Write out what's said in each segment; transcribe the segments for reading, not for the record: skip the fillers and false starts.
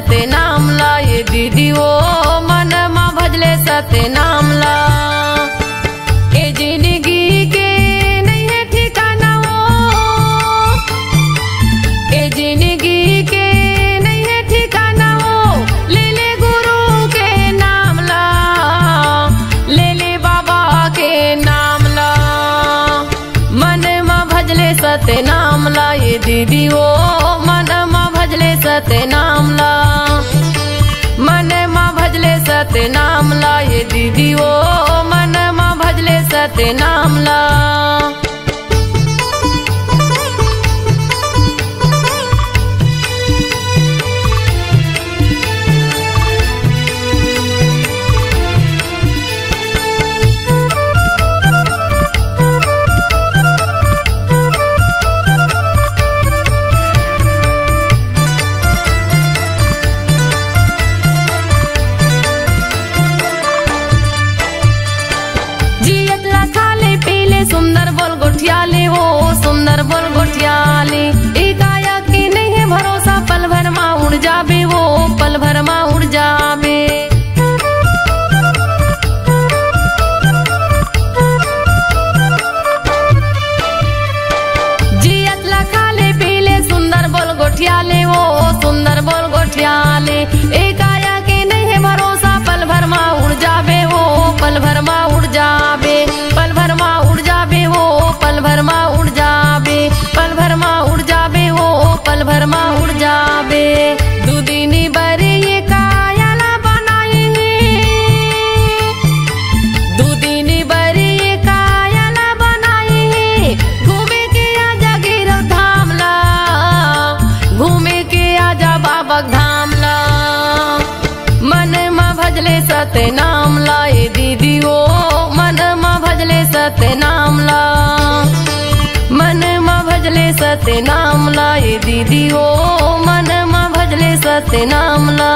सत्य नाम ला ये दीदी वो मन मा भजले सत्य नाम ला। ए जिंदगी के नहीं है ठिकाना वो, ए जिंदगी के नहीं है ठिकाना वो, ले ले गुरु के नाम ला, ले ले बाबा के नाम ला। मन मा भजले सत्य नाम ला ये दीदी वो मन मा भजले सत्य नाम ला। मन मा भजले सत्य नाम ला ये दीदी वो मन मा भजले सत्य नाम ला। सुंदर बोल गोठियाले हो सुंदर बोल गोठियाले, एकाया की नहीं है भरोसा, पल भर माँ उड़ जाबे वो पल भर माँ उड़ जाबे। जियत ला खाले पीले सुंदर बोल गोठियाले वो सुंदर बोल गोठियाले, एकाया की नहीं है भरोसा, पल भर माँ उड़ जाबे वो पल भर माँ उड़ जाबे। पल भर माँ उड़ जाबे वो पल भर माँ उड़ जाबे, पल भर माँ उड़ जाबे वो पल भर माँ उड़ जाबे। दुदिनी बरे ये कायाला बनाए हैं, दुदिनी बरे ये कायाला बनाए हैं, घूमे के आजा गिरव धाम ला, घूमे के आजा बाबा धाम ला। मन मा भजले सत्य नाम ला ये दीदी वो मन मा भजले सत्य नाम ला। मन मा भजले सत्य नाम ला ये दीदी वो मन मा भजले सत्य नाम ला।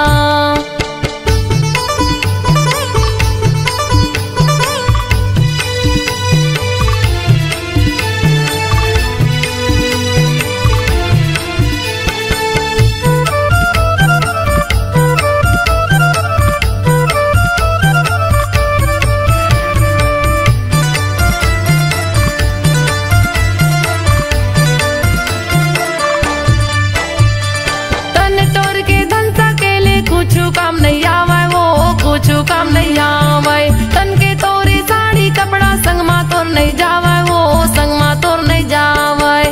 काम नहीं आवे वो कुछ काम नहीं आवे, तन के तोरी साड़ी कपड़ा संग मा तोर नहीं जावे वो संग मा तोर नहीं जावे।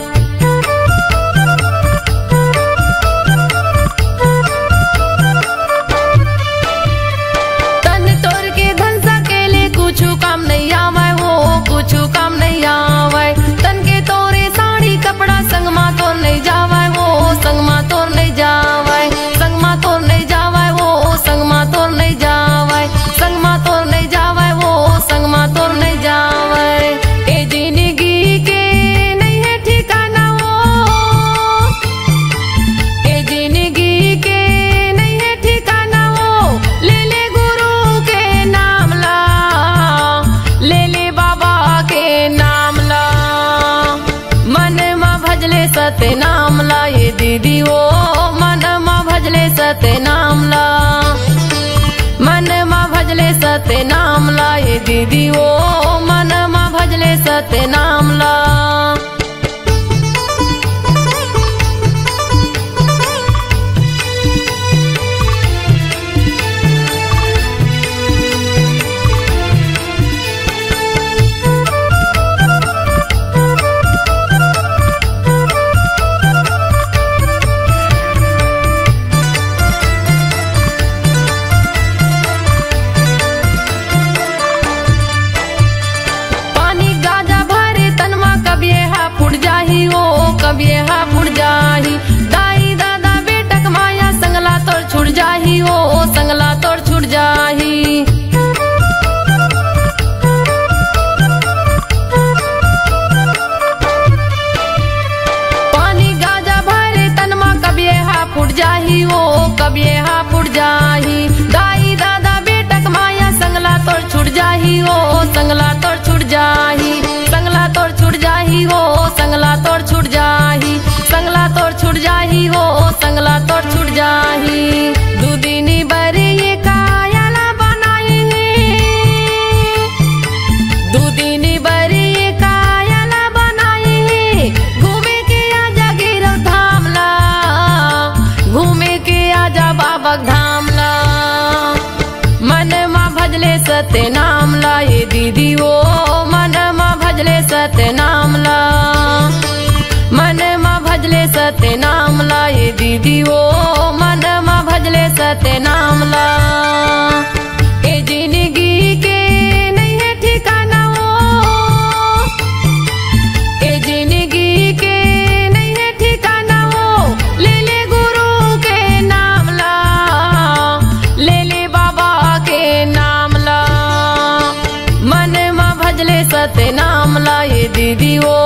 तन तोर के धन सकेले कुछ काम नहीं आवे वो कुछ काम नहीं आवे, तन के तोरे साड़ी कपड़ा संग मा तोर नहीं जावे वो संग मा तोर नहीं जावे, संग मा तोर नहीं जावे संग मा तोर नहीं जावे, संग मा तोर नहीं जावे वो संग मा तोर नहीं जावे। ए जिंदगी के नहीं है ठिकाना वो, ए जिंदगी के नहीं है ठिकाना वो, ले ले गुरु के नाम ला, ले ले बाबा के नाम ला। मन मा भजले सत्य नाम ला ये दीदी वो मन मा भजले सत्य नाम ला। मन मा भजले सत्य नाम ला ये दीदी वो मन मा भजले सत्य नाम ला। कभी हा फुट जाही, दाई दादा बेटक माया संगला तोड़ छुट जाही वो संगला तोड़ छुट जाही। पानी गाजा भरे तनमा कभी हा फुट जाही वो कभी हा फुट जाही, दाई दादा बेटक माया संगला तोड़ छुट जाही वो संगला तोड़ छुट जाही, संगला तोड़ छुट जाही वो संगला तोड़ छुट जाही, संगला तोड़ छुट जाही हो संगला तोड़ छूट जाही। दू दिनी बरी ये कायला बनाई दू दिनी बरी ये कायला बनाई। घूमे के आजा गिरव धामला घूमे के आजा बाबा धामला। मन मा भजले सत्य नाम ला ये दीदी वो मन मा भजले सत्य नाम ला। मन मा भजले सत्य नाम ला ये दीदी वो मन मा भजले सत्य नाम ला। ए जिंदगी के नहीं है ठिकाना वो ए जिंदगी के नहीं है ठिकाना वो। ले ले गुरु के नाम ला ले ले बाबा के नाम ला। मन मा भजले सत्य नाम ला ये दीदी वो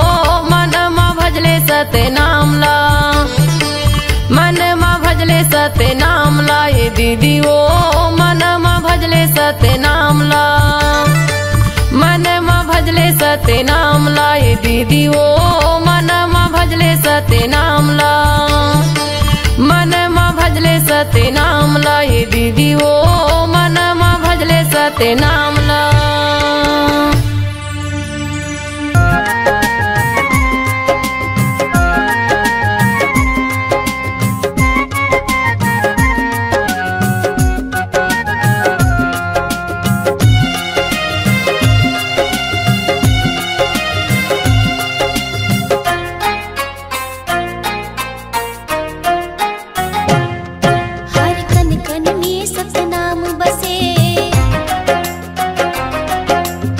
मन मा भजले सत्य नाम ला। मन मा भजले सत्य नाम ला ये दीदी वो मन मा भजले सत्य नाम ला। मन मा भजले सत्य नाम ला ये दीदी वो मन मा भजले सत्य नाम ला। मन मा भजले सत्य नाम ला ये दीदी वो मन मा भजले सत्य नाम ला। हर कन कन में सतनाम बसे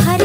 हर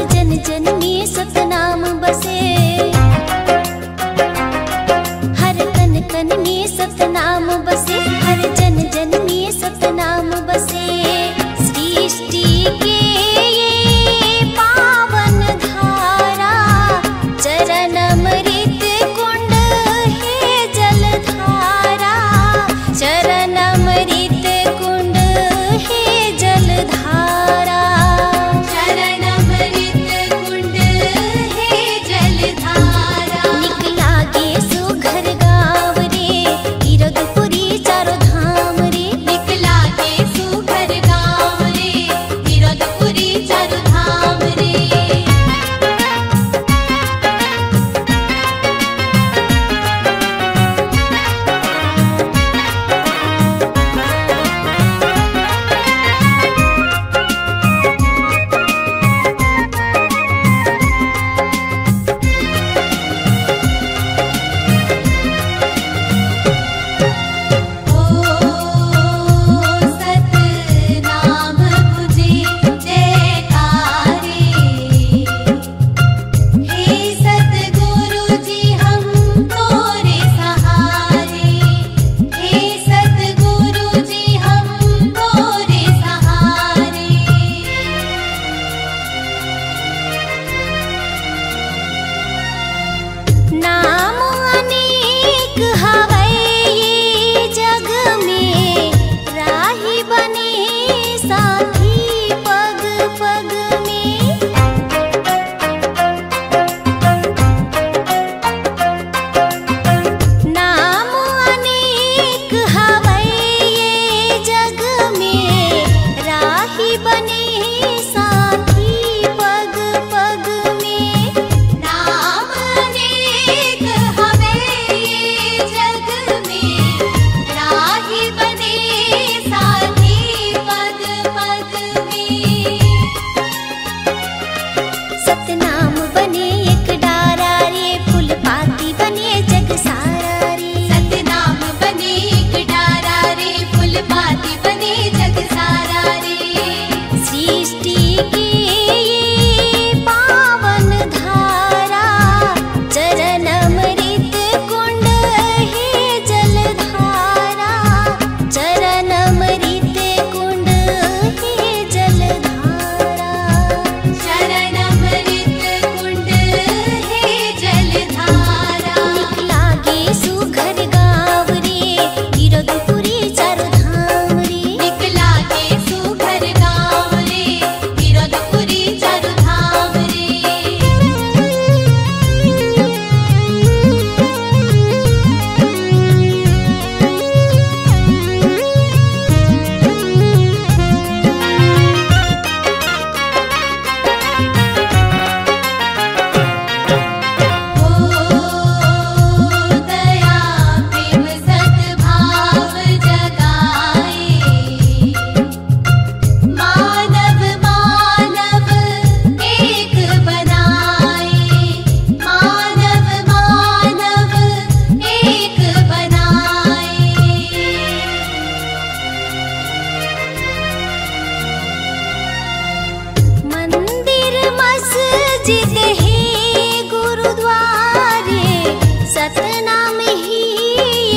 सतनाम ही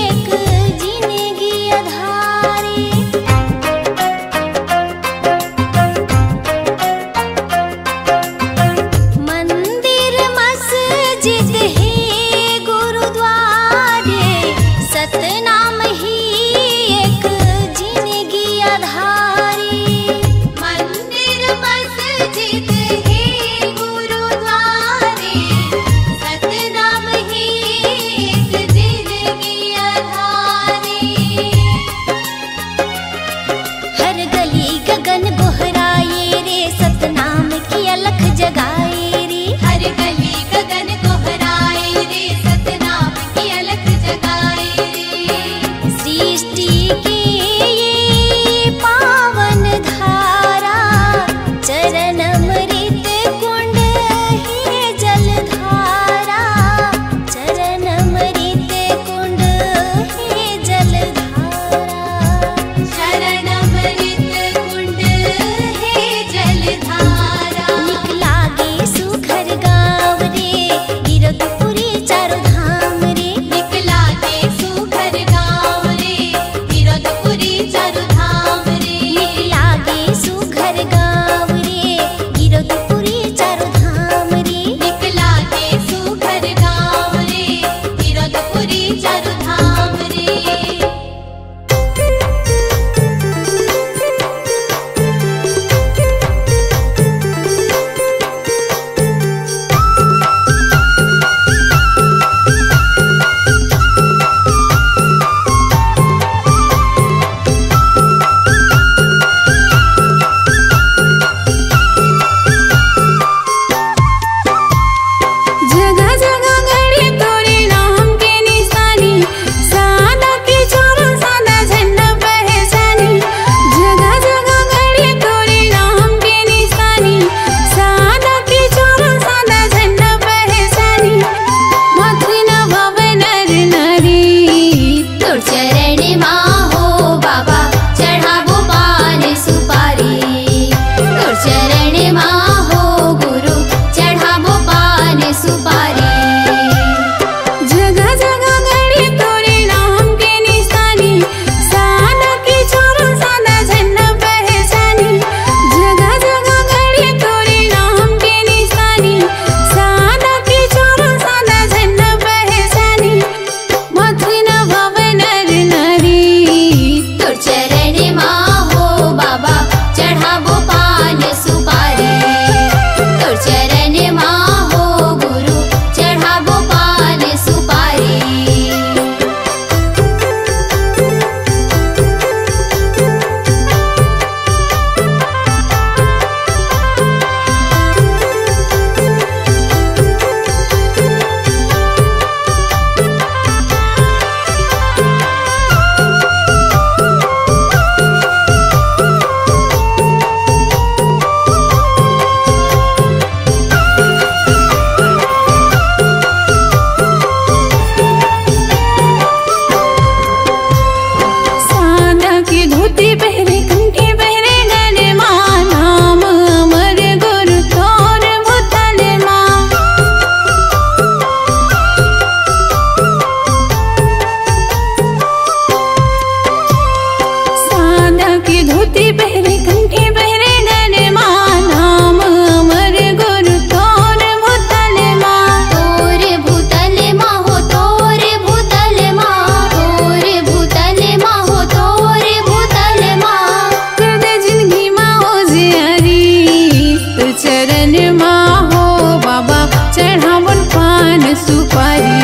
एक जिंदगी आधारी। मंदिर मस्जिद है गुरुद्वारे, सतनाम ही एक जिंदगी आधारी। मंदिर मस्जिद है गुरुद्वारे, सतनाम ही एक जिंदगी आधारी। हर गली गगन गोहराए रे, सतनाम की अलख जगाए रे। हर गली गगन गोहराए रे, सतनाम की अलख जगाए रे। सृष्टि की ये पावन धारा, चरण अमृत कुंड है जलधारा। चरण अमृत कुंड है जलधारा। शरण अमृत कुंड है जलधारा। निकला गे सुघर गाँव रे, गिरधपुरी चारों धाम रे। निकला गे सुघर गाँव रे, गिरधपुरी चारों धाम रे। निकला गे सुघर गाँव रे, गिरधपुरी चारों धाम रे। निकला गे सुघर गाँव रे, गिरधपुरी चारों धाम रे। जगह जगह गड़ी तोरे नाम के निशानी, सादा की छोरा सादा झंडा पहचानी। जगह जगह गड़ी तोरे नाम के निशानी, सादा की छोरा सादा झंडा पहचानी। मत न भव नर नारी, तोर चरण माँ हो बाबा, चढ़ावो पान सुपारी। तोर चरण माँ हो गुरु, चढ़ावो पान सुपारी। जगह जगह गड़ी तोरे नाम के निशानी, सादा की छोरा सादा झंडा पहचानी। जगह जगह गड़ी तोरे नाम के निशानी, सादा की छोरा सादा झंडा पहचानी। मत न भव नर नारी, तोर चरण माँ हो बाबा, चढ़ावो पान सुपारी। तोर चरण माँ हो गुरु, चढ़ावो पान सुपारी। सादा की धोती पहरे कंठी पहरे गले माँ, नाम अमर गुरु तोर भूतल माँ। सादा की धोती पहरे कंठी पहरे गले माँ, नाम अमर गुरु तोर भूतल माँ। तोर भूतल माँ हो, तोर भूतल माँ। तोर भूतल माँ हो, तोर भूतल माँ। कर दे जिंदगी माँ हो जियारी, तो चरण माँ हो बाबा, चढ़ावन पान सुपारी।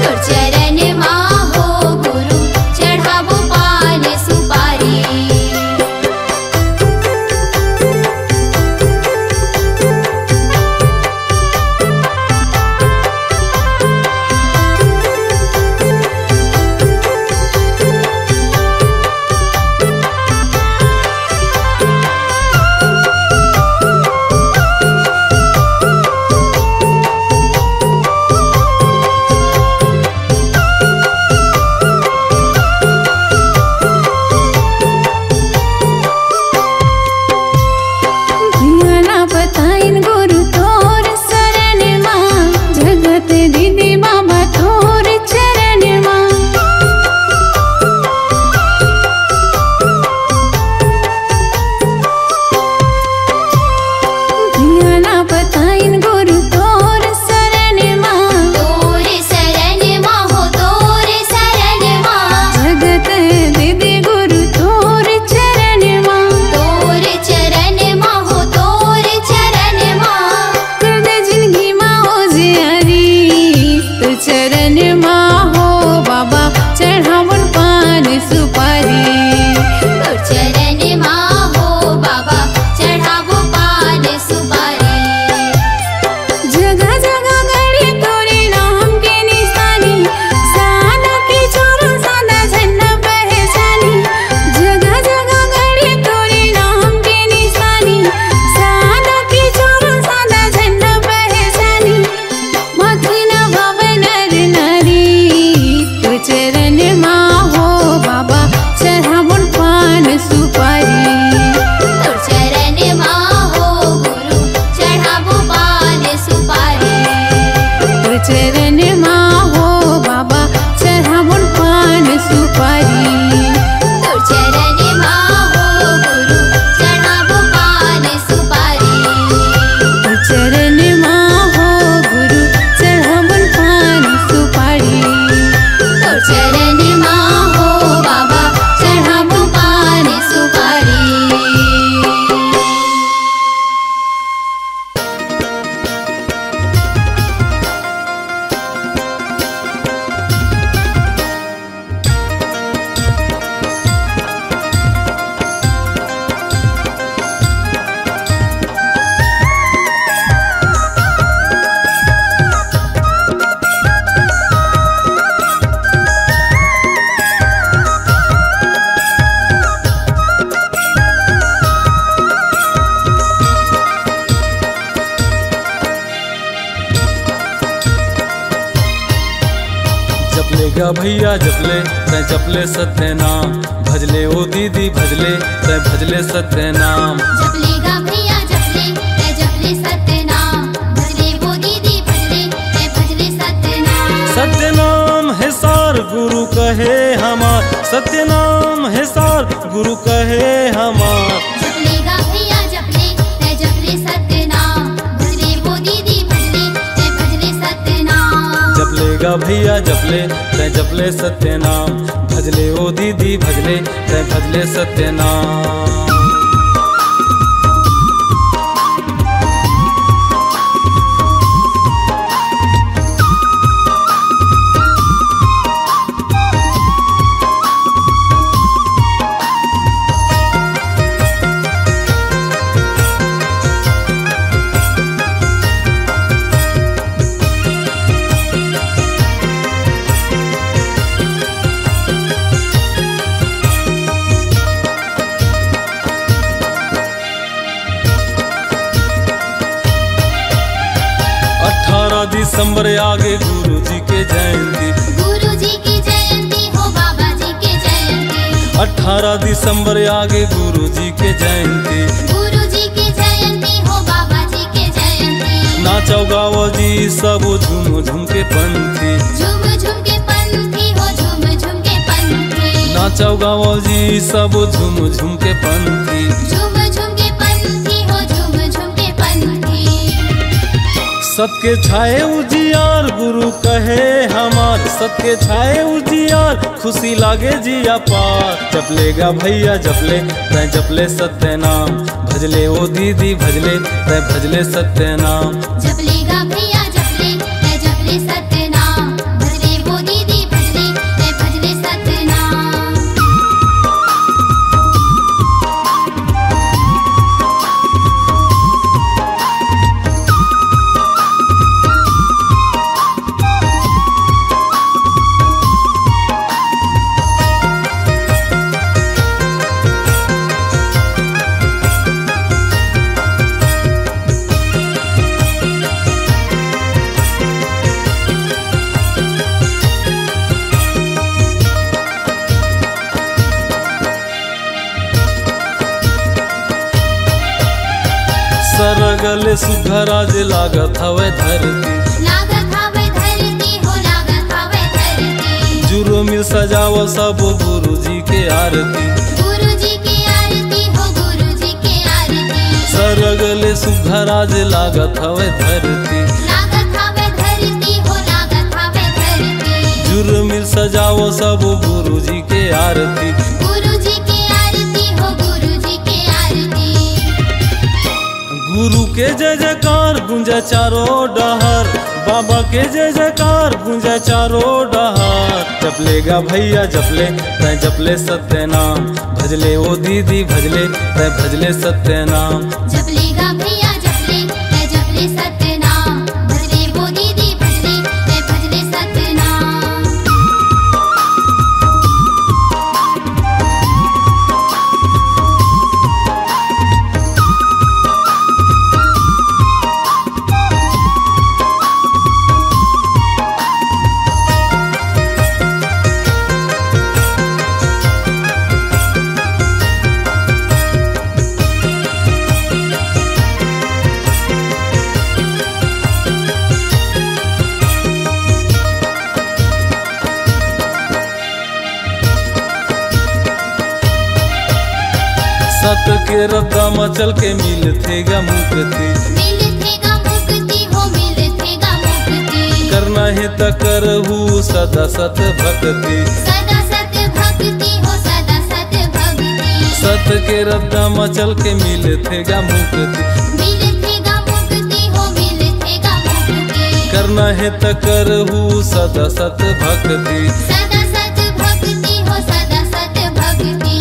तोर चरण माँ हो गुरु, चढ़ावो पान सुपारी। चरण माँ हो बाबा चढ़ावन पान सुपारी। तोर चरण माँ हो गुरु चढ़ाबो पान सुपारी। तोर चरण माँ हो गुरु चढ़ावन पान सुपारी। तोर चरण माँ हो बाबा चढ़ाबो पान सुपारी। जपलेगा भैया जपले तै जपले सत्य नाम, भजले ओ दीदी भजले तै भजले सत्य नाम। जपलेगा भैया जपले तै जपले सत्य नाम, भजले वो दीदी भजले तै भजले सत्य नाम। सत्य नाम है सार गुरु कहे हमार, सत्य नाम है सार गुरु कहे हमार। जपलेगा भैया जपले तै जपले सत्य नाम, भजले वो दीदी भजले तै भजले सत्य नाम। जपलेगा भैया जपले तै जपले सत्य नाम, भजले ओ दीदी भजले तै भजले सत्य नाम। दिसंबर आगे गुरु जी के जयंती, गुरु जी की जयंती हो बाबा जी के जयंती। 18 दिसंबर आगे गुरु जी के जयंती, गुरु जी की जयंती हो बाबा जी के जयंती। नाचो गाओ जी सब झूम झूम के पंथी, झूम झूम के पंथी हो झूम झूम के पंथी। नाचो गाओ जी सब झूम झूम के पंथी। झूम झूम के पंथी हो झूम झूम के पंथी। सबके छाए उजियार गुरु कहे हमार, सबके छाए उजियार खुशी लागे जिया पार। जपलेगा भैया जपले तै जपले सत्य नाम, भजले ओ दीदी भजले तै भजले सत्य नाम। जपलेगा भैया जपले तै जपले सत्य नाम, भजले वो दीदी भजले तै भजले सत्य नाम। सरगले सुघराज लागत हवे धरती, लागत हवे धरती हो लागत हवे धरती। जुरो मिल सजाओ सब गुरु जी के आरती, गुरु जी की आरती हो गुरु जी की आरती। सरगले सुघराज लागत हवे धरती, लागत हवे धरती हो लागत हवे धरती। जुरो मिल सजाओ सब गुरु जी के आरती। गुरु जी की आरती हो गुरु जी की आरती। गुरु के जय जयकार गूंजे चारों डहर, बाबा के जय जयकार गूंजे चारों डहर। जपलेगा भैया जपले तै जपले सत्य नाम, भजले ओ दीदी भजले तै भजले सत्य नाम। जपलेगा भैया जपले तै जपले सत्य नाम, भजले वो दीदी भजले तै भजले सत्य नाम। सत के रद्दा मचल के मिलथेगा मुक्ति, मिलथेगा मुक्ति हो मिलथेगा मुक्ति। करना है त करहु सदा सत भक्ति, सदा सत भक्ति हो सदा सत भक्ति। सत के रद्दा मचल के मिलथेगा मुक्ति, मिलथेगा मुक्ति हो मिलथेगा मुक्ति। करना है त करहु सदा सत भक्ति। सदा सत भक्ति हो सदा सत भक्ति।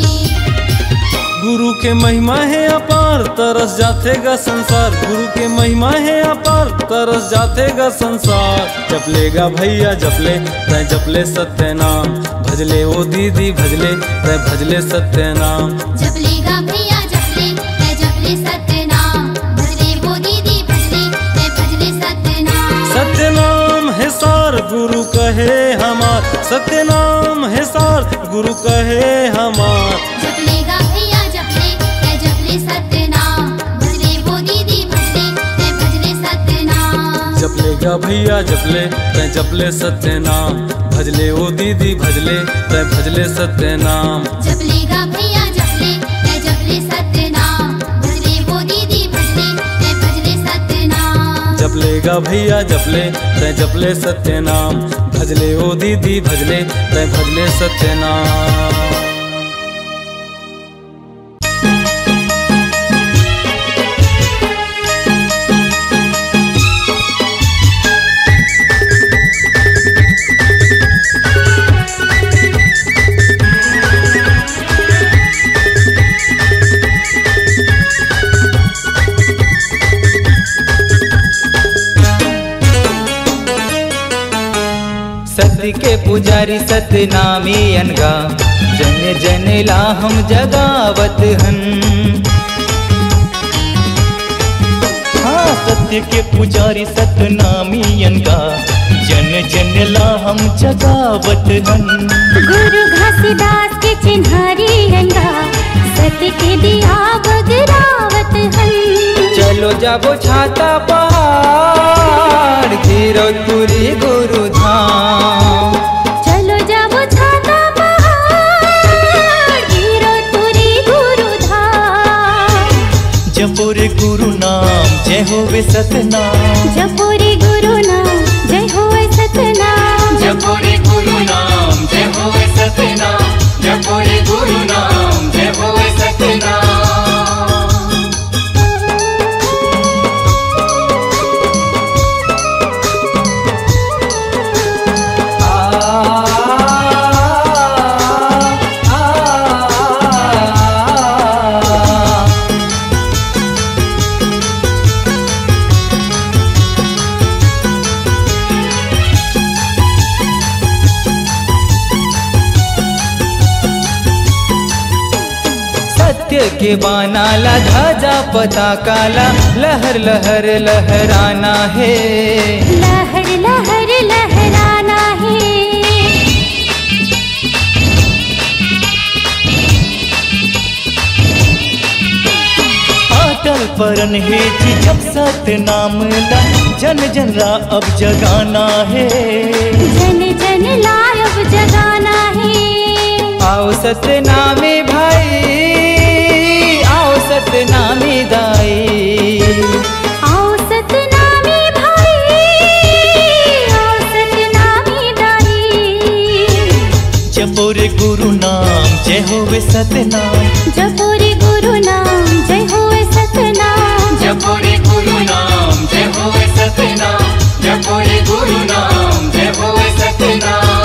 गुरु के महिमा है अपार तरस जातेगा संसार, गुरु के महिमा है अपार तरस जातेगा संसार। जपलेगा भैया जपले तै जपले सत्य नाम, भजले ओ दीदी भजले तै भजले सत्य नाम। जपलेगा भैया जपले तै जपले सत्य नाम, भजले वो दीदी भजले तै भजले सत्य नाम। सत्य नाम है सार गुरु कहे हमार, सत्य नाम है सार गुरु कहे हमार। जपलेगा भैया जपले तै जपले सत्य नाम, भजले वो दीदी भजले तै भजले सत्य नाम। जपलेगा भैया जपले तै जपले सत्य नाम, भजले ओ दीदी भजले तै भजले सत्य नाम। जपलेगा भैया जपले तै जपले सत्य नाम, भजले वो दीदी भजले तै भजले सत्य नाम। जपलेगा भैया जपले तै जपले सत्य नाम, भजले ओ दीदी भजले तै भजले सत्य नाम। सत्य के पुजारी सतनामी अनगा, जन जन ला हम जगावत हन। हाँ सत्य के पुजारी सतनामी अनगा, जन जन ला हम जगावत हन। गुरु घासीदास के चिन्हारी अनगा, सत्य के दिया बगरावत हन। चलो जाबो छाता पहाड़ गिरौदपुरी गुरु धाम। चलो जाबो छाता पहाड़ गिरौदपुरी गुरु धाम। जपुरी गुरु नाम जय होवे सतनाम, जपुरी गुरु नाम जय होवे सतनाम। जपुरी गुरु नाम जय होवे सतनाम, जपुरी गुरु नाम जय होवे सतनाम। सत्य के बानाला ध्वजा पताकाला, लहर लहर लहराना है। लहर लहर लहराना है। अटल परन है जी जब सत्य नाम ला, जन जन ला अब जगाना है। जन जन ला अब जगाना है। आओ सतनामी भाई, आओ सतनामी दाई। आओ सतनामी भाई, आओ सतनामी दाई। जपुरी गुरु नाम जय होवे सतनाम, जपुरी गुरु नाम जय होवे सतनाम। जपुरी गुरु नाम जय होवे सतनाम, जपुरी गुरु नाम जय होवे सतनाम।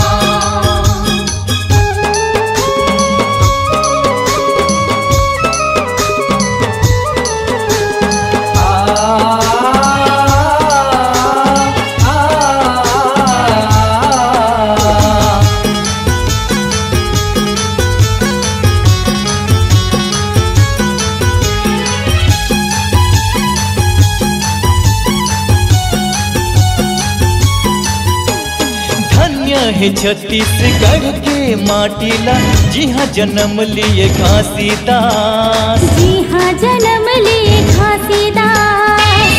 है छत्तीसगढ़ के माटीला, जी हाँ जन्म लिए घासीदास। जी हाँ जन्म लिए घासीदास।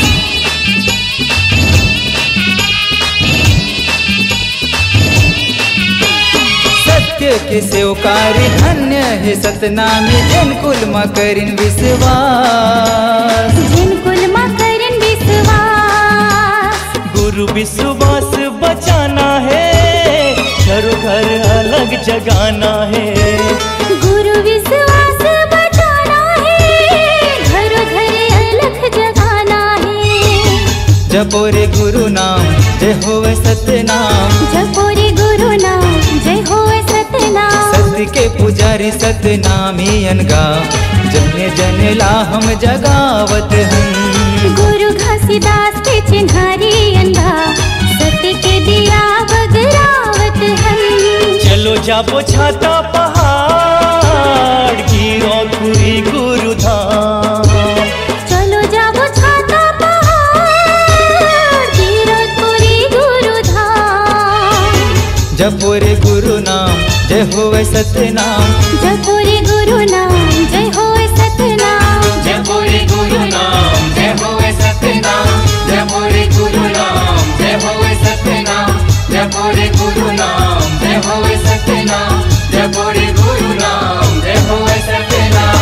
सत्य के सेवकारी धन्य है सतनामी जिन कुल मकरिन विश्वास जिन कुल मकरिन विश्वास गुरु विश्वास बचाना है घरों घर अलग जगाना है गुरु विश्वास बचाना है घरों घर अलग जगाना है जपो रे गुरु नाम जय होवे सतनाम जपो रे गुरु नाम जय होवे सतनाम सत्य के पुजारी सतनामी अनगा जने जने ला हम जगावत हम गुरु घासीदास के चिन्हारी अनगा सत्य के दिया बगरावत हम चलो जाबो छाता पहाड़ गिरो पूरी गुरु धाम चलो जाबो छाता पहाड़ गिरतपुरी गुरु धाम जपो रे गुरु नाम जय होवे सतनाम जपो रे गुरु नाम जय होवे सतनाम जपो रे गुरु नाम जय होवे सतनाम जपो रे गुरु नाम जय होवे सतनाम जपो रे गुरु नाम जय होवे सतनाम जपो रे गुरु नाम जय होवे सतनाम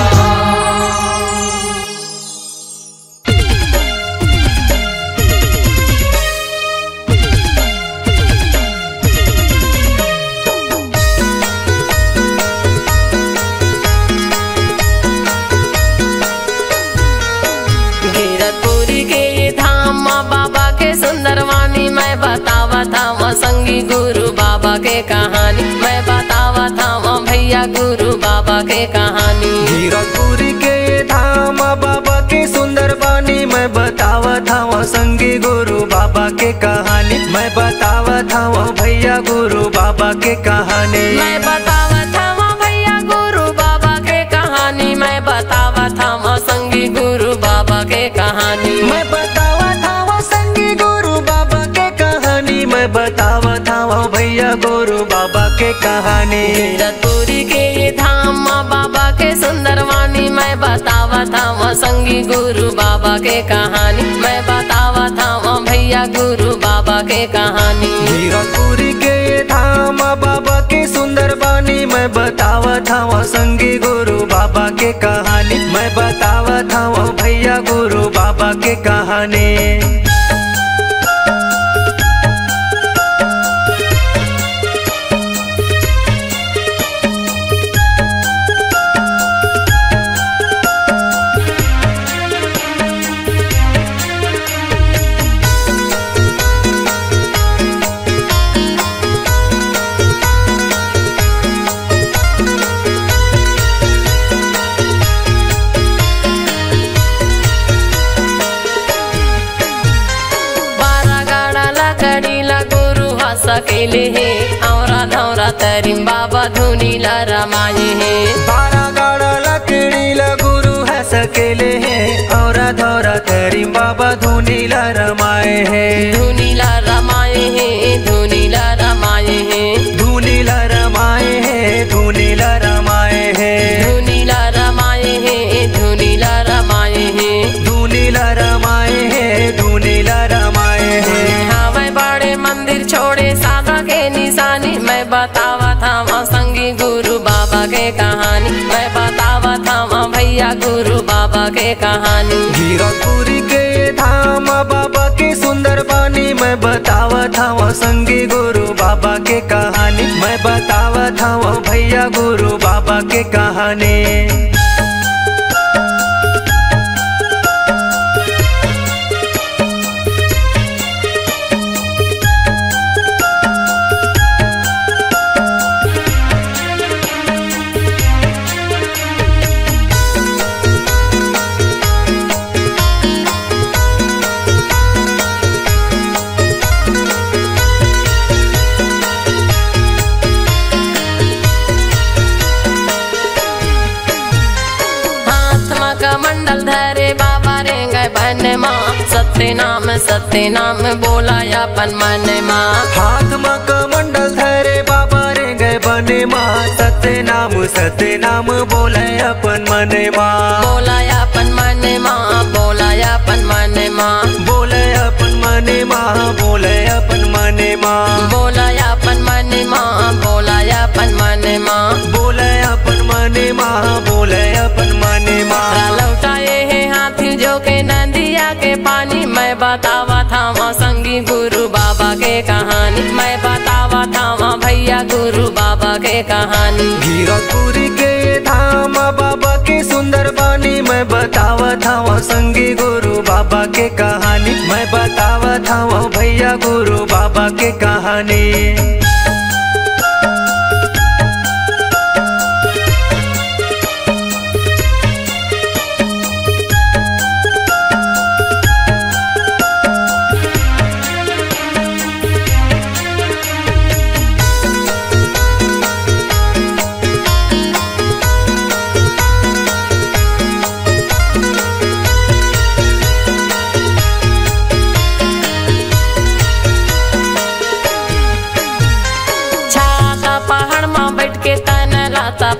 गिरतपुरी के ये धाम माँ बाबा के सुंदरवानी मैं बतावा था माँ संगी गुरु बाबा के कहानी मैं बतावा था माँ भैया गुरु बाबा के कहानी गिरतपुरी के धाम बाबा के सुंदर बानी मैं बतावा था वहाँ संगी गुरु बाबा के कहानी मैं बतावा था वहाँ भैया गुरु बाबा के कहानी मैं बतावा था माँ भैया गुरु बाबा के कहानी मैं बतावा था माँ संगी गुरु बाबा के कहानी मैं बतावा था वहाँ संगी गुरु बाबा के कहानी मैं बतावा था वहाँ भैया गुरु बाबा के कहानी गिरतपुरी के ये धाम माँ बाबा के सुंदरवानी मैं बतावा था माँ संगी गुरु बाबा के कहानी मैं बतावा था माँ भैया गुरु बाबा के कहानी गिरतपुरी के धाम बाबा के सुंदर बानी मैं बतावा था वहाँ संगी गुरु बाबा के कहानी मैं बतावा था वहाँ भैया गुरु बाबा के कहानी सकेले है औरा धौरा तरिम बाबा धुनीला रमाए है 12 गाड़ा लकड़ी ला गुरु है सकेले है और धौरा तरी बाबा धुनीला रमाए है धुनीला रमाए है धुनीला रमाए है धुनीला रमाए है धुनीला रमाए है धुनीला रमाए है धुनीला रमाए है धुनीला रमाए है धुनीला रमाए है हाँ मैं बड़े मंदिर छोड़े सादा के निशानी मैं बतावा था वहाँ संगी गुरु बाबा के कहानी मैं बतावा था वहाँ भैया गुरु बाबा के कहानी गिरतपुरी के धाम बाबा के सुंदर बानी मैं बतावा था वहाँ संगी गुरु बाबा के कहानी मैं बतावा था वहाँ भैया गुरु बाबा के कहानी मंडल धरे बाबा रे गए बन माँ सत्य नाम बोलाया पन मन माँ हाथ माँ का मंडल धरे बाबा रे गए बने माँ सत्य नाम बोले अपन मने माँ बोलाया पन मन माँ बोलाया पन मन माँ बोले अपन मने माँ बोले अपन मने माँ बोलाया पन मन माँ बोलाया पन मन माँ गुरु बाबा के कहानी। गिरपुरी के धाम बाबा के सुंदर बानी मैं बतावत हूँ संगी गुरु बाबा के कहानी। मैं बतावत हूँ भैया गुरु बाबा के कहानी।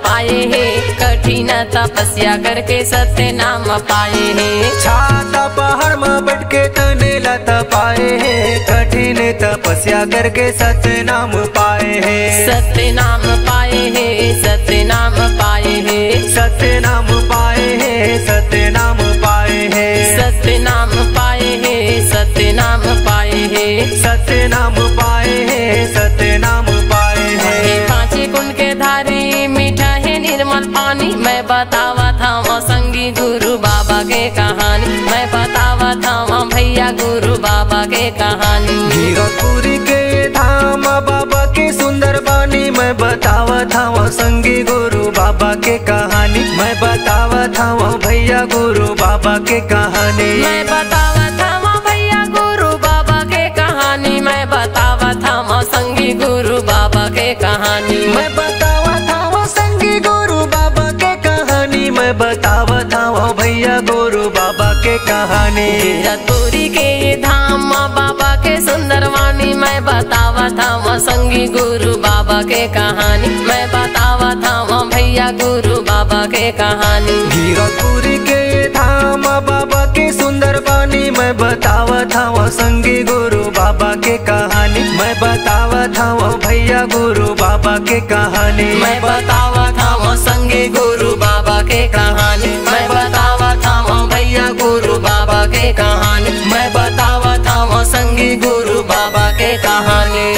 पाए है कठिन तपस्या करके सत्य नाम पाए है। छाता पहाड़ में बैठ के तने लता पाए है कठिन तपस्या करके सत्य नाम पाए है। सत्य नाम पाए है सत्य नाम पाए है सत्य नाम पाए है सत्य नाम पाए है सत्य नाम पाए है सत्य नाम पाए है सत्य नाम पाए है सत्य नाम पाए है। पांच कुंड के धारी मीठा है निर्मल पानी। मैं बतावा था संगी गुरु बाबा के कहानी। मैं बतावा था भैया गुरु बाबा के कहानी। गिरपुरी के धाम बाबा के सुंदर बानी मैं बतावा था संगी गुरु बाबा के कहानी। मैं बतावा था भैया गुरु बाबा के कहानी। मैं बतावा था भैया गुरु बाबा के कहानी। मैं बतावा था संगी गुरु बाबा के कहानी। मैं बतावा था संगी गुरु बाबा के कहानी। मैं बतावा था भैया गुरु बाबा के कहानी। गिरपुरी के धाम बाबा के सुंदर वाणी। मैं बतावा था संगी गुरु बाबा के कहानी। मैं बतावा था भैया गुरु बाबा के कहानी। गिरपुरी के धाम बाबा के सुंदर बानी मैं बतावा था संगी गुरु बाबा के कहानी। मैं बतावा था भैया गुरु बाबा के कहानी। मैं बतावा था संगी गुरु बाबा के कहानी। मैं बतावा था भैया गुरु बाबा के कहानी। मैं बतावा था संगी गुरु बाबा के कहानी।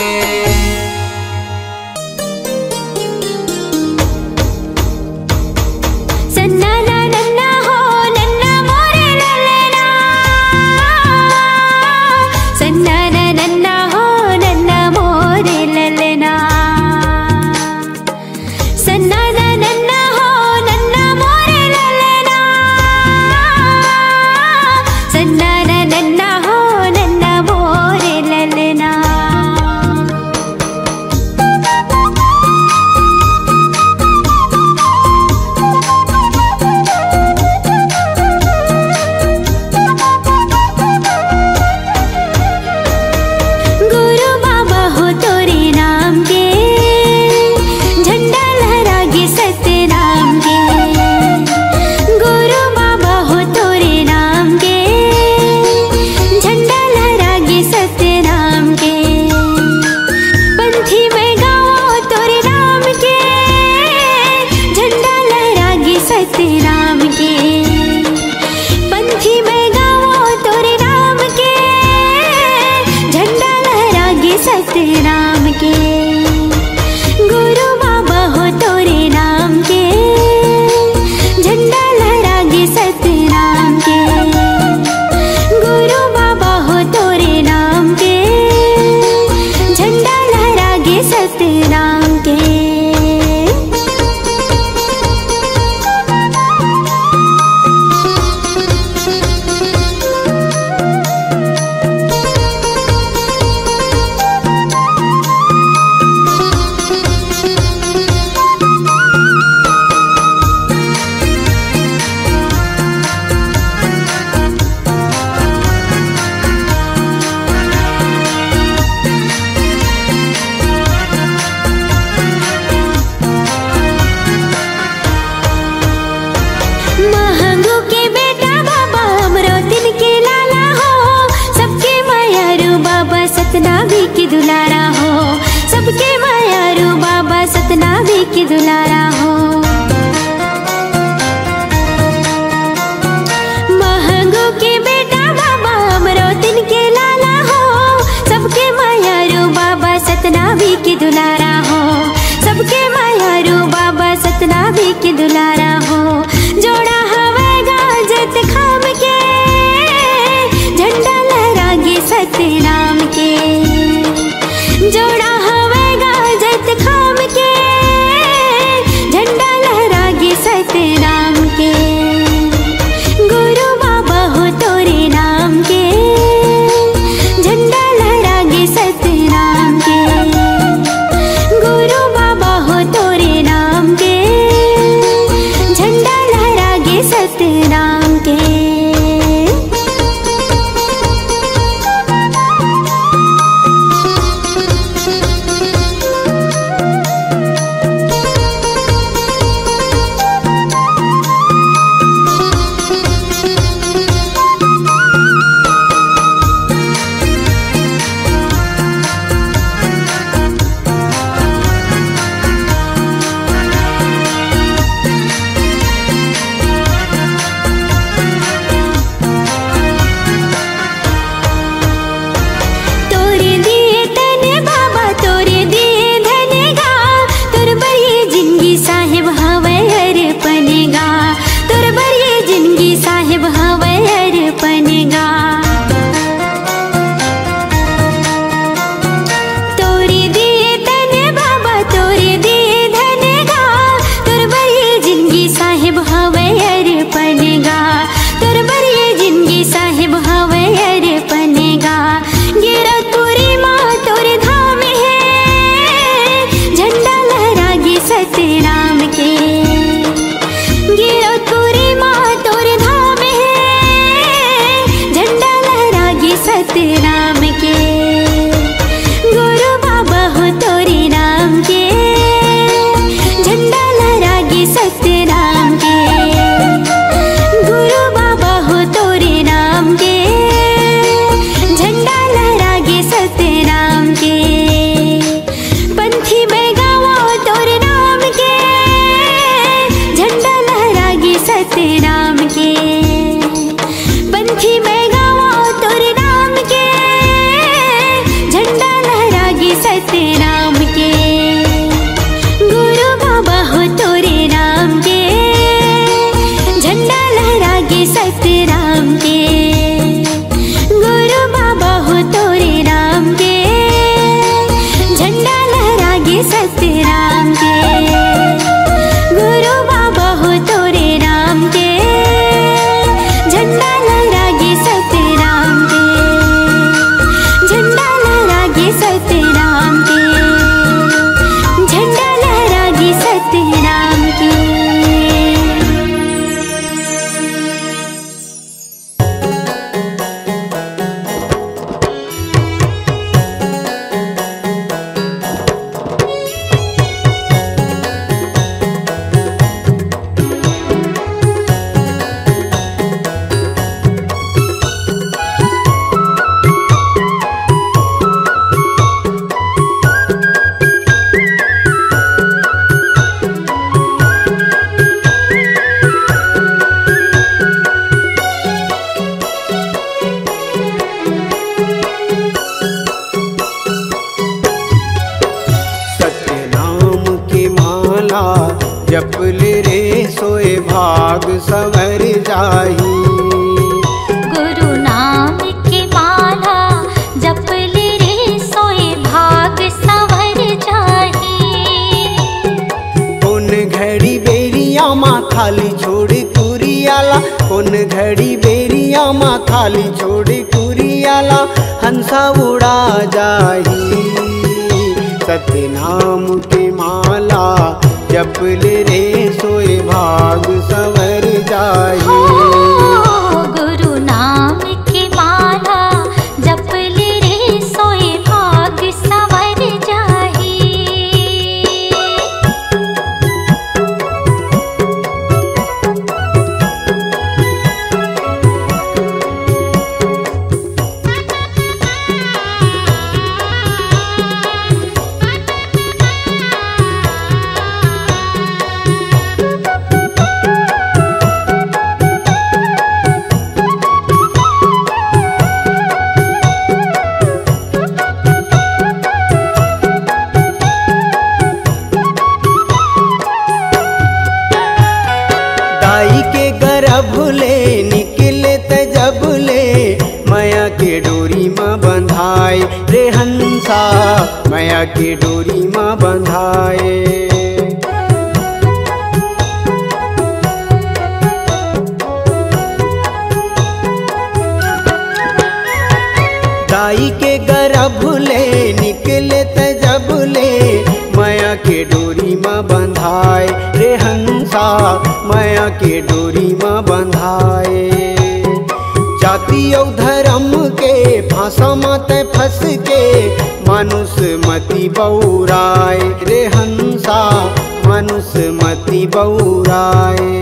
दुलारा हो सबके मायारू बाबा सतनामी की दुलारा हो। महंगो के बेटा बाबा हमरो दिन के लाला हो सबके मायारू बाबा सतनामी की दुलारा हो। लागे सत्य राम के। गुरु बाबा हो तोरे राम के, झंडा लहरागे सत्य राम के, झंडा लहरागे सत्य राम के, झंडा लहरागे सत्य राम के। जपले रे सोए भाग सवर जाही। गुरु नाम की माला जपले रे सोए भाग सवर जाही। कौन घड़ी बेरिया माँ खाली छोड़ कुरियाला, कौन घड़ी बेरिया माँ खाली छोड़ कुरियाला, हंसा उड़ा जाही। सत्य नाम की माला जपले रे सोए भाग सवर जाही। गुरु नाम की माला जपले रे सोए भाग सवर जाही। दाई के गर्भ ले निकले त जब ले, माया के डोरी माँ बंधाए रे हंसा, माया के डोरी माँ बंधाए। दाई के गर्भ ले निकले त जब ले, माया के डोरी माँ बंधाए रे हंसा, माया के डोरी माँ बंधाए। जाति और धर्म के फांसा मत फंस के, मानुष मति बौराए रे हंसा, मानुष मति बौराए।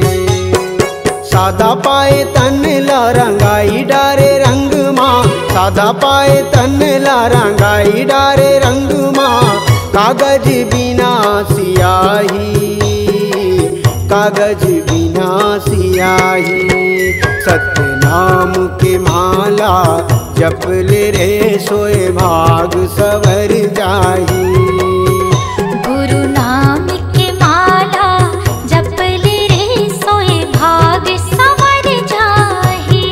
सादा पाए तन ला रंगाई डारे रंग माँ, सादा पाए तन ला रंगाई डारे रंग माँ। कागज बिना सियाही, कागज बिना सियाही। सत्य नाम के माला जपले रे सोए भाग सवर जाही। गुरु नाम की माला जपले रे सोए भाग सवर जाही।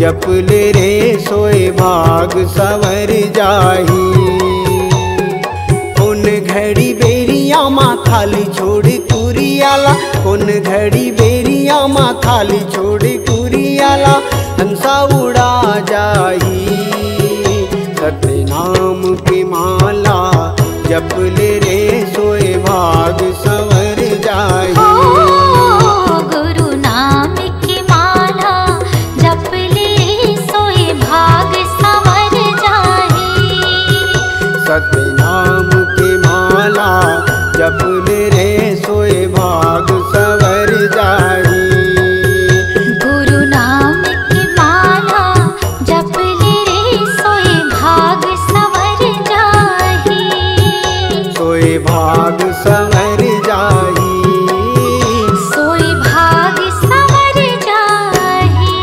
जपले रे सोए भाग सवर जाही। कौन घड़ी बेरिया माँ खाली छोड़ कुरियाला, कौन घड़ी बेरिया माँ खाली छोड़ कुरियाला, हंसा उड़ा जाही। सतनाम की माला जपले रे सोए भाग सवर जाही। गुरु नाम की माला जपले सोए भाग संवर जाही। सतनाम की माला जपले रे सोए भाग सवर जाही। गुरु नाम की माला जपले रे सोए भाग संवर जाही। सोए भाग सवर जाही। सोए भाग संवर जाही।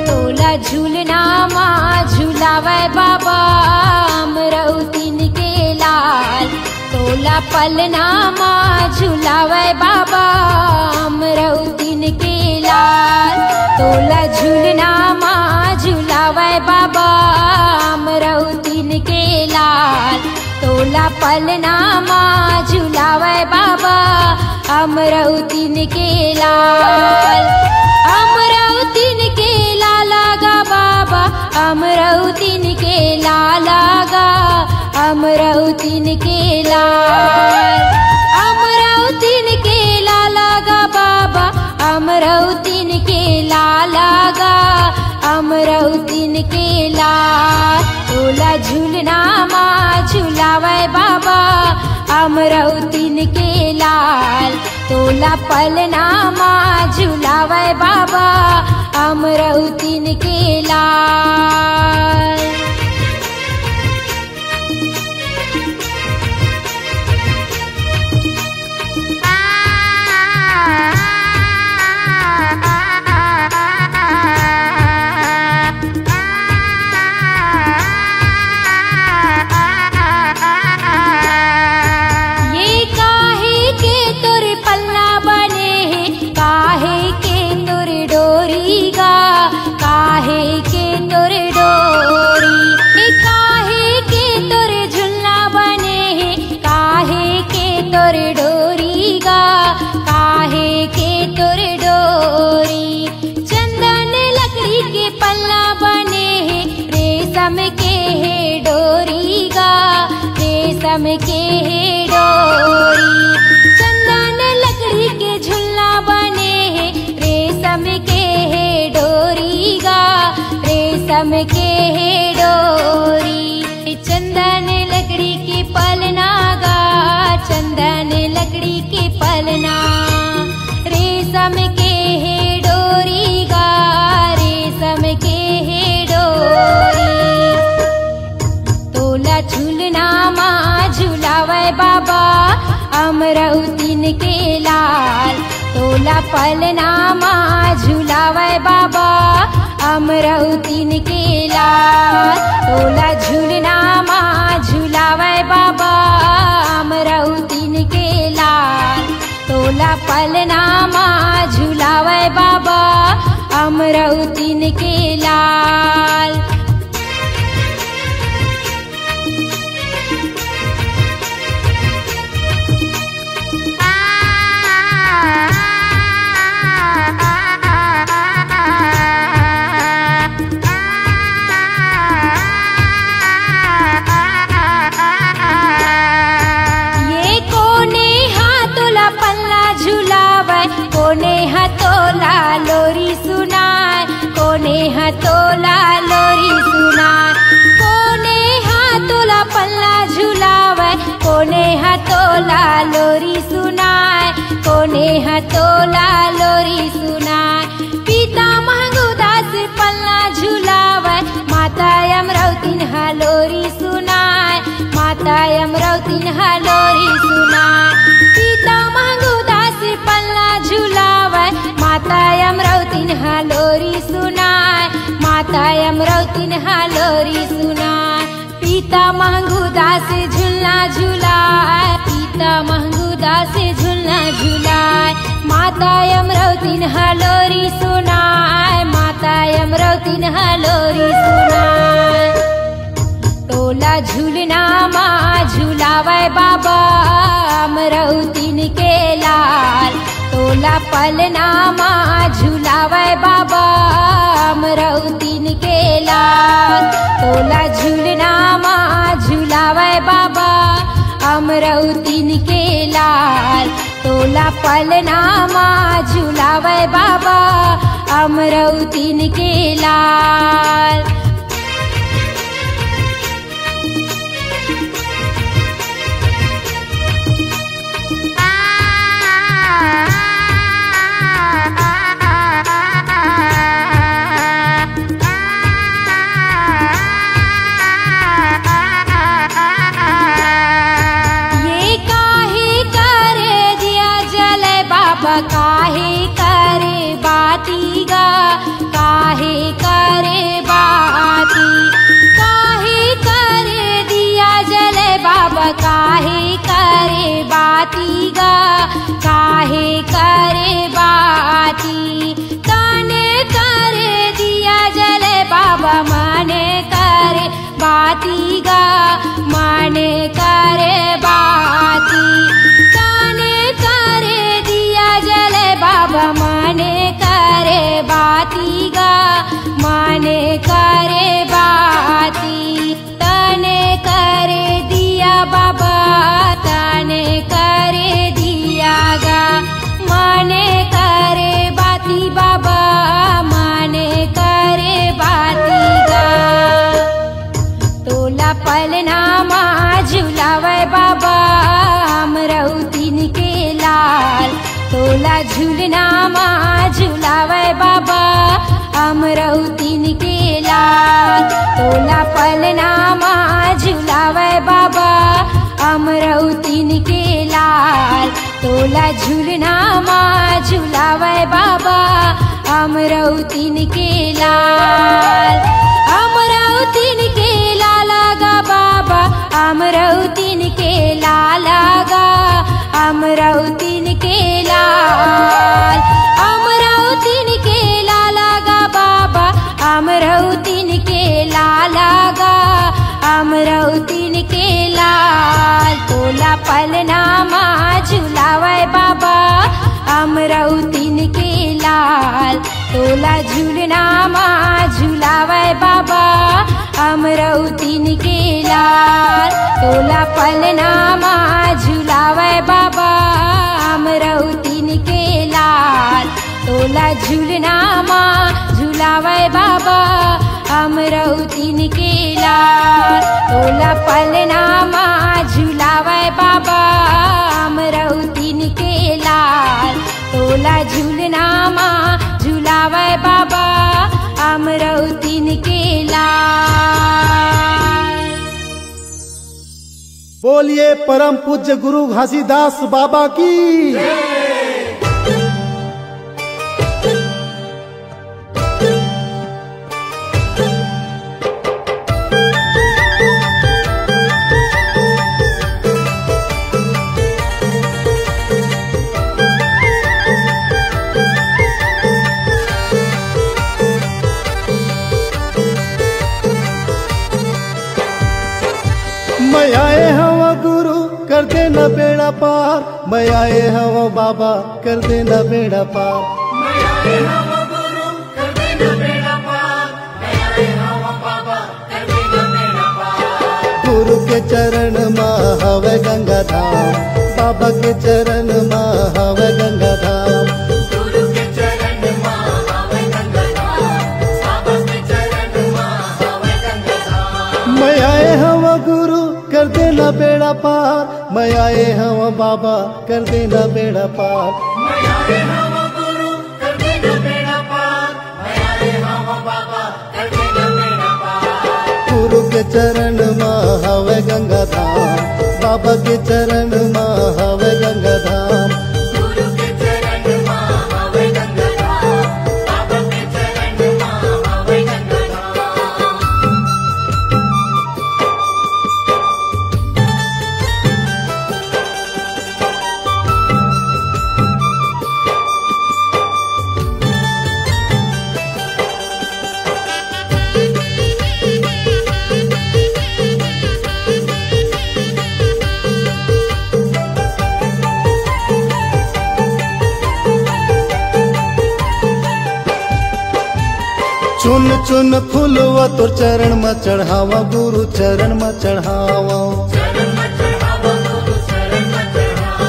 तोला झूलना माँ झूलावे बाबा अमरौतीन के लाल। तोला पलना माँ झूलावे बाबा अमरौतीन के लाल। तोला झूलना माँ झूलावे बाबा अमरौतीन के लाल। तोला पलना माँ झूलावे बाबा अमरौतीन के लाल। अमरौतीन के लाला गा बाबा अमरौतीन के लाला गा अमरौतीन के लाल। अमरौतीन के लाला गा बाबा अमरौतीन के लाला गा अमरौतीन के लाल। तोला झूलना माँ झूलावे बाबा अमरौतीन के लाल। तोला पलना माँ झूलावे बाबा अमरौतीन के लाल। ये काहे के तोरे पल्ला बने हैं, काहे के तोरे डोरी गा, काहे के तोरे डोरी। ये काहे के तोरे झुल्ला बने हैं, काहे के तोरे डोरी गा, काहे के तोरे डोरी। चंदन लकड़ी के पल्ला बने हैं, रेशम के है डोरी गा, रेशम के है डोरी। चंदन लकड़ी के झुल्ला बने हैं, रेशम के है डोरी गा, रेशम के है डोरी। चंदन लकड़ी के पलना गा, चंदन लकड़ी के पलना। रेशम के है डोरी गा, रेशम के है डोरी। तोला झूलना माँ झूलावे बाबा अमरौतीन के लाल। तोला पलना माँ झूलावे बाबा अमरौतीन के लाल। तोला झूलना माँ झूलावे बाबा अमरौतीन के लाल। तोला पलना माँ झूलावे बाबा अमरौतीन के लाल। कोने हतोला लोरी सुनाए, कोने हतोला लोरी सुनाए। कोने हाथोला पल्ला झुलावे, झुलावे, कोने हथोला लोरी सुनाए, कोने हथोला लोरी सुनाए। पिता महंगूदास पलना झुलावे, माता अमरावती हलोरी सुनाए, माता अमरावती हलोरी सुनाए। पिता महंगूदास पलना झुलावे, माता अमरावती हलोरी सुनाए, माता अमरावती हलोरी सुनाए। पिता महंगूदास झुलना झुलाए, पिता महंगूदास झुलना झुलाए, माता अमरावती हलोरी सुनाए, माता अमरावती हलोरी सुनाए। तोला झूलना माँ झुलावे बाबा अमरावती के लाल, तोला पलना माँ झुलावे बाबा अमरावती के लाल। तोला झूलना माँ झुलावे बाबा अमरावती के लाल, तोला पलना माँ झुलावे बाबा अमरावती के लाल। काहे करे बाती गा, काहे करे बाती, काहे करे दिया जले बाबा, काहे करे बाती गा, काहे करे बाती। काने करे दिया जले बाबा, माने करे बाती गा, माने करे बाती। काने करे दिया जले बाबा, माने करे बाती गा, माने करे बाती। तने करे दिया बाबा, तने करे दिया गा, माने करे बाती बाबा, माने करे बाती गा। तोला पलना माँ झुलावे बाबा अमरावती के लाल, तोला झूलना माँ झुलावे बाबा अमरावती के लाल। तोला पलना माँ झुलावे बाबा अमरावती के लाल, तोला झूलना माँ झुलावे बाबा अमरावती के लाल। अमरावती के लाला गा बाबा, अमरावती के लाला गा, अमरावती के लाल। अमरावती के लाला गा बाबा, अमरावती के लाला गा, अमरावती के लाल। तोला पलना माँ झुलावे बाबा अमरावती के लाल, तोला झूलना माँ झुलावे बाबा अमरावती के लाल। तोला पलना माँ झुलावे बाबा अमरावती के लाल, तोला झूलना माँ झुलावे बाबा अमरावती के लाल। तोला पलना माँ झुलावे बाबा अमरावती के लाल, तोला झूलना माँ झुलावे बाबा अमरावती के लाल। बोलिए परम पूज्य गुरु घासीदास बाबा की। मैं आए हवा गुरु कर देना बेड़ा पार, मैं आए हवा बाबा कर देना बेड़ा पार। मैं आए हवा गुरु कर देना बेड़ा पार, मैं आए हवा बाबा कर देना बेड़ा पार। गुरु के चरण माँ हवे गंगा धाम, बाबा के चरण माँ हवे गंगा धाम। गुरु के चरण माँ हवे गंगा धाम, बाबा के चरण माँ हवे गंगा धाम। मैं आए हवा गुरु कर देना बेड़ा बेड़ा पार, मैं आए हवा बाबा कर देना बेड़ा पार। मैं आए हवा गुरु कर देना बेड़ा पार, मैं आए हवा बाबा कर देना बेड़ा पार। गुरु के चरण माँ हवे गंगा धाम, बाबा के चरण माँ हवे गंगा धाम। गुरु के चरण माँ हवे गंगा धाम, बाबा के चरण माँ हवे गंगा धाम। चुन चुन फूलवा तोर चरण में चढ़ावा, गुरु चरण में चढ़ावा। चरण में चढ़ावा गुरु चरण में चढ़ावा,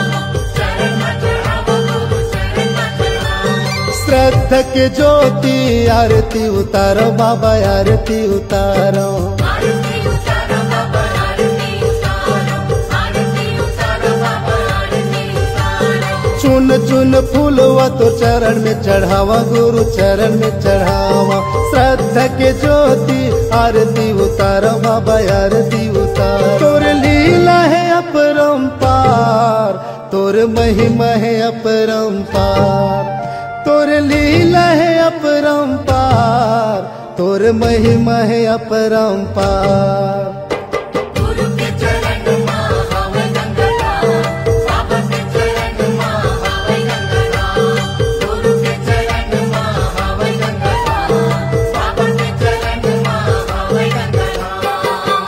चरण में चढ़ावा गुरु चरण में चढ़ावा। श्रद्धा के ज्योति आरती उतारो बाबा, आरती उतारो। आरती उतारो बाबा, आरती उतारो, आरती उतारो बाबा, आरती उतारो। चुन चुन फूलवा तो चरण में चढ़ावा, गुरु चरण में चढ़ावा। श्रद्धा के ज्योति आरती उतारो बाबा, आरती उतारो। तोर लीला है अपरंपार, तोर महिमा है अपरंपार। तोर लीला है अपरंपार, तोर महिमा है अपरंपार। गुरु के चरण माँ हवे गंगा धाम, बाबा के चरण माँ हवे गंगा धाम। गुरु के चरण माँ हवे गंगा धाम, बाबा के चरण माँ हवे गंगा धाम।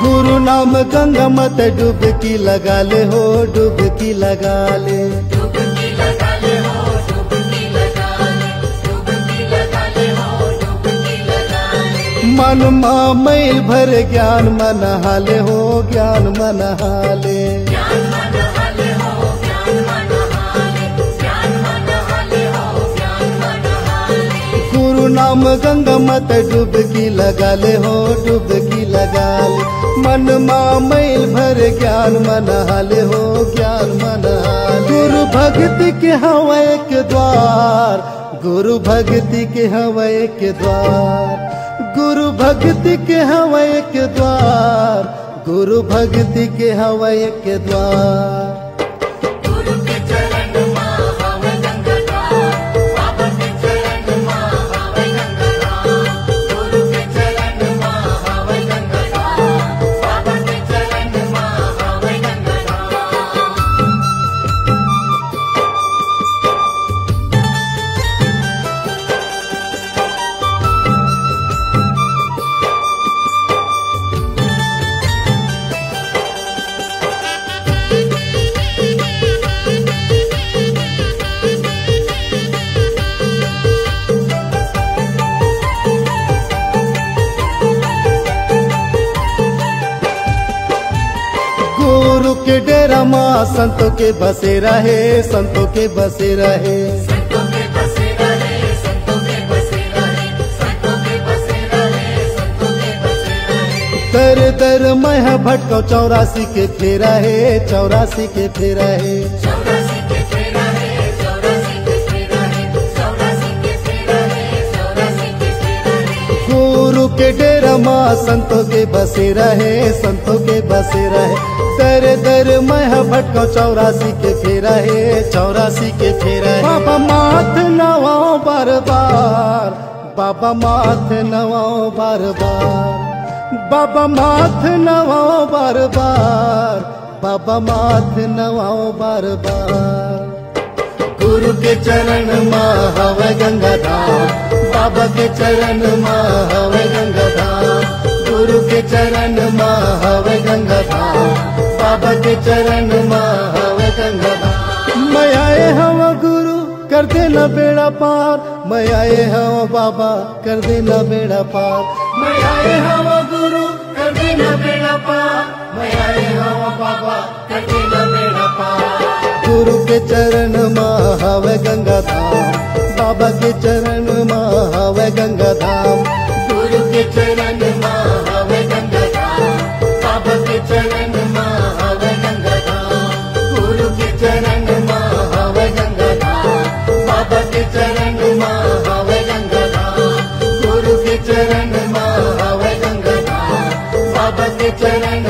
गुरु नाम गंगा मत डुबकी लगा ले हो, डुबकी लगा ले। डुबकी लगा ले हो, डुबकी लगा ले, डुबकी लगा ले हो, डुबकी लगा ले। मन माँ मैल भर ज्ञान मन हाले हो, ज्ञान मन हाले। ज्ञान मन हाले हो, ज्ञान मन हाले, ज्ञान मन हाले हो, ज्ञान मन हाले। गुरु नाम गंगा मत डुबकी लगा ले हो, डुबकी लगा ले। मन माँ मैल भर ज्ञान मन हाले हो, ज्ञान मन हाले। गुरु भक्ति के हवा एक द्वार, गुरु भक्ति के हवा एक द्वार। गुरु भक्ति के हवा एक द्वार, गुरु भक्ति के हवा एक द्वार। गुरु के चरण माँ हवे गंगा धाम, बाबा के चरण माँ हवे गंगा धाम। गुरु के चरण माँ हवे गंगा धाम, बाबा के चरण माँ हवे गंगा धाम। गुरु के डेरा माँ संतों के बसे रहे, संतों के बसे रहे। संतों के बसे रहे, संतों के बसे रहे, संतों के बसे रहे, संतों के बसे रहे। दर दर मैं भटको 84 के फेरा है, 84 के फेरा है। 84 के फेरा है, 84 के फेरा है, 84 के फेरा है, 84 के फेरा है। गुरु के डेरा माँ संतों के बसे रहे, संतों के बसे रहे। दर दर मैं भटको 84 के फेरा है, 84 के फेरा है। बाबा माथ नवाओ बार बार, बाबा माथ नवाओ बार बार। बाबा माथ नवाओ बार बार, बाबा माथ नवाओ बार बार। गुरु के चरण माँ हवे गंगा धाम, बाबा के चरण माँ हवे गंगा धाम। गुरु के चरण माँ हवे गंगा धाम, बाबा के चरण माँ हवे गंगाधाम। मैं आए हवा गुरु कर देना बेड़ा पार, मैं आए हवा बाबा कर देना बेड़ा पार। मैं आए हवा गुरु कर देना बेड़ा पार, मैं आए हवा बाबा कर देना बेड़ा पार। गुरु के चरण माँ हवे गंगाधाम, बाबा के चरण माँ हवे गंगाधाम। गुरु के चरण माँ हवे गंगाधाम, बाबा के चरण माँ हवे गंगाधाम। गुरु के चरण माँ हवे गंगाधाम, बाबा के चरण माँ हवे गंगाधाम। गुरु के चरण माँ हवे गंगाधाम, बाबा के चरण